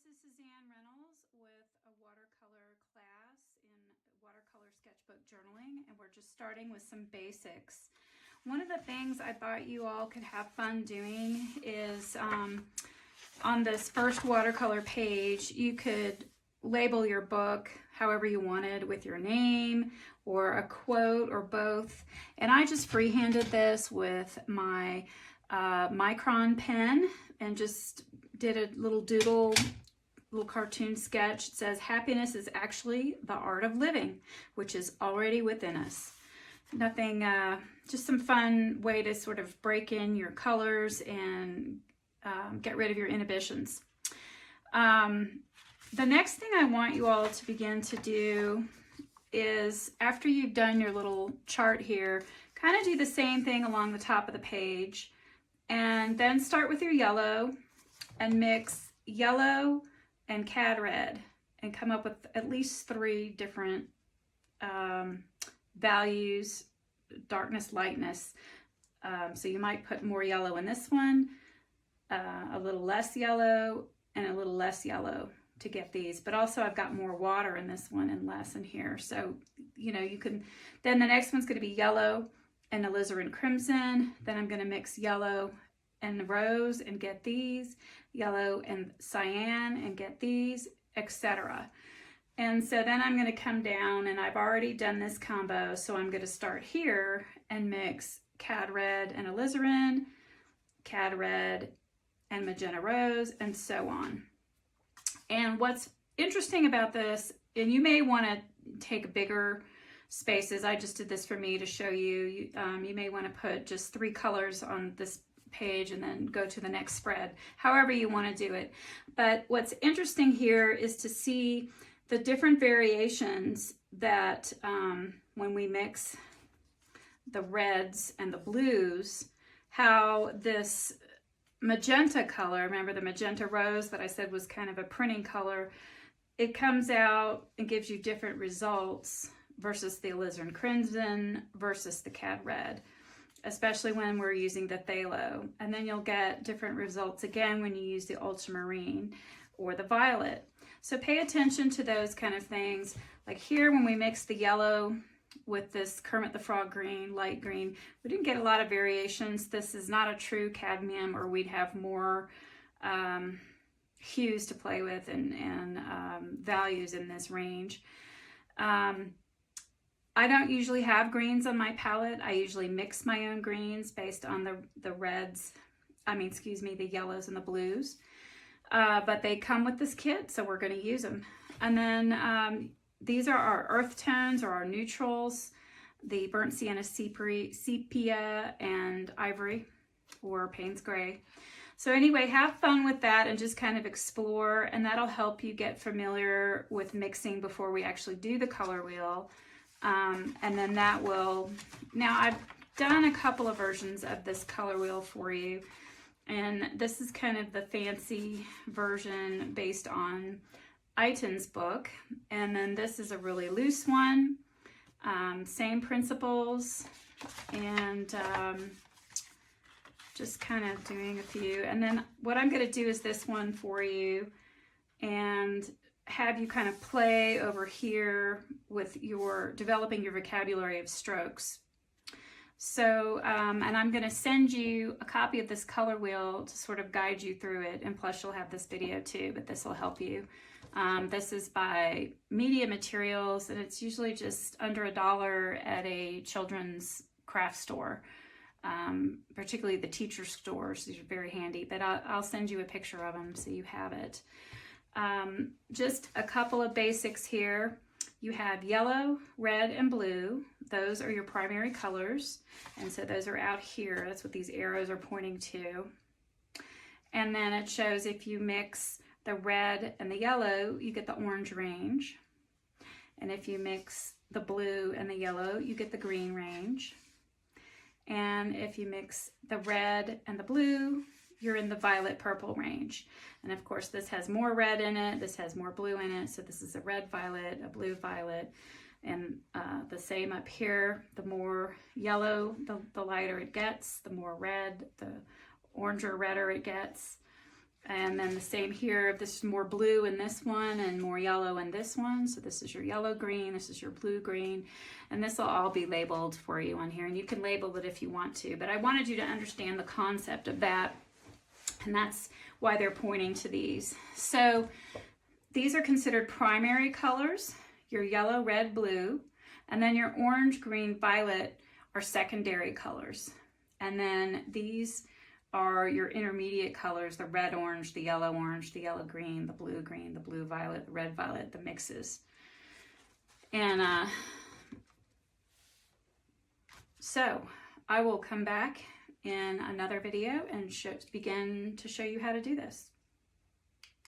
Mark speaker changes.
Speaker 1: this is Ann Reynolds with a watercolor class in watercolor sketchbook journaling, and we're just starting with some basics. One of the things I thought you all could have fun doing is on this first watercolor page, you could label your book however you wanted with your name or a quote or both. And I just freehanded this with my micron pen and just did a little doodle, little cartoon sketch. It says, happiness is actually the art of living, which is already within us. Nothing, just some fun way to sort of break in your colors and get rid of your inhibitions. The next thing I want you all to begin to do is, after you've done your little chart here, kind of do the same thing along the top of the page, and then start with your yellow and mix yellow and cad red and come up with at least 3 different values, darkness, lightness. So you might put more yellow in this one, a little less yellow, and a little less yellow to get these. But also I've got more water in this one and less in here. So, you know, you can, then the next one's going to be yellow and alizarin crimson. Then I'm going to mix yellow and rose and get these, yellow and cyan and get these, etc. And so then I'm going to come down, and I've already done this combo, so I'm going to start here and mix cad red and alizarin, cad red and magenta rose, and so on. And what's interesting about this, and you may want to take bigger spaces, I just did this for me to show you, you may want to put just 3 colors on this page and then go to the next spread, however you want to do it. But what's interesting here is to see the different variations that when we mix the reds and the blues, how this magenta color, remember the magenta rose that I said was kind of a printing color, it comes out and gives you different results versus the alizarin crimson versus the cad red, especially when we're using the phthalo. And then you'll get different results again when you use the ultramarine or the violet. So pay attention to those kind of things. Like here, when we mix the yellow with this Kermit the Frog green, light green, we didn't get a lot of variations. This is not a true cadmium, or we'd have more hues to play with and values in this range. I don't usually have greens on my palette. I usually mix my own greens based on the reds, the yellows and the blues. But they come with this kit, so we're going to use them. And then these are our earth tones, or our neutrals, the burnt sienna, sepia, and ivory, or Payne's gray. So anyway, have fun with that and just kind of explore, and that'll help you get familiar with mixing before we actually do the color wheel. And then that will, now I've done a couple of versions of this color wheel for you, and this is kind of the fancy version based on Iton's book, and then this is a really loose one, same principles, and just kind of doing a few. And then what I'm going to do is this one for you and have you kind of play over here with your developing your vocabulary of strokes. So, and I'm going to send you a copy of this color wheel to sort of guide you through it, and plus you'll have this video too, but this will help you. This is by Media Materials, and it's usually just under $1 at a children's craft store, particularly the teacher stores. These are very handy, but I'll send you a picture of them so you have it. Just a couple of basics here. You have yellow, red, and blue. Those are your primary colors, and so those are out here. That's what these arrows are pointing to. And then it shows if you mix the red and the yellow, you get the orange range. And if you mix the blue and the yellow, you get the green range. And if you mix the red and the blue, you're in the violet purple range. And of course, this has more red in it, this has more blue in it, so this is a red violet, a blue violet, and the same up here. The more yellow, the lighter it gets, the more red, the oranger redder it gets. And then the same here, this is more blue in this one and more yellow in this one. So this is your yellow green, this is your blue green, and this will all be labeled for you on here. And you can label it if you want to, but I wanted you to understand the concept of that. And that's why they're pointing to these. So these are considered primary colors, your yellow, red, blue, and then your orange, green, violet are secondary colors. And then these are your intermediate colors, the red orange, the yellow green, the blue violet, the red violet, the mixes. And so I will come back in another video and begin to show you how to do this.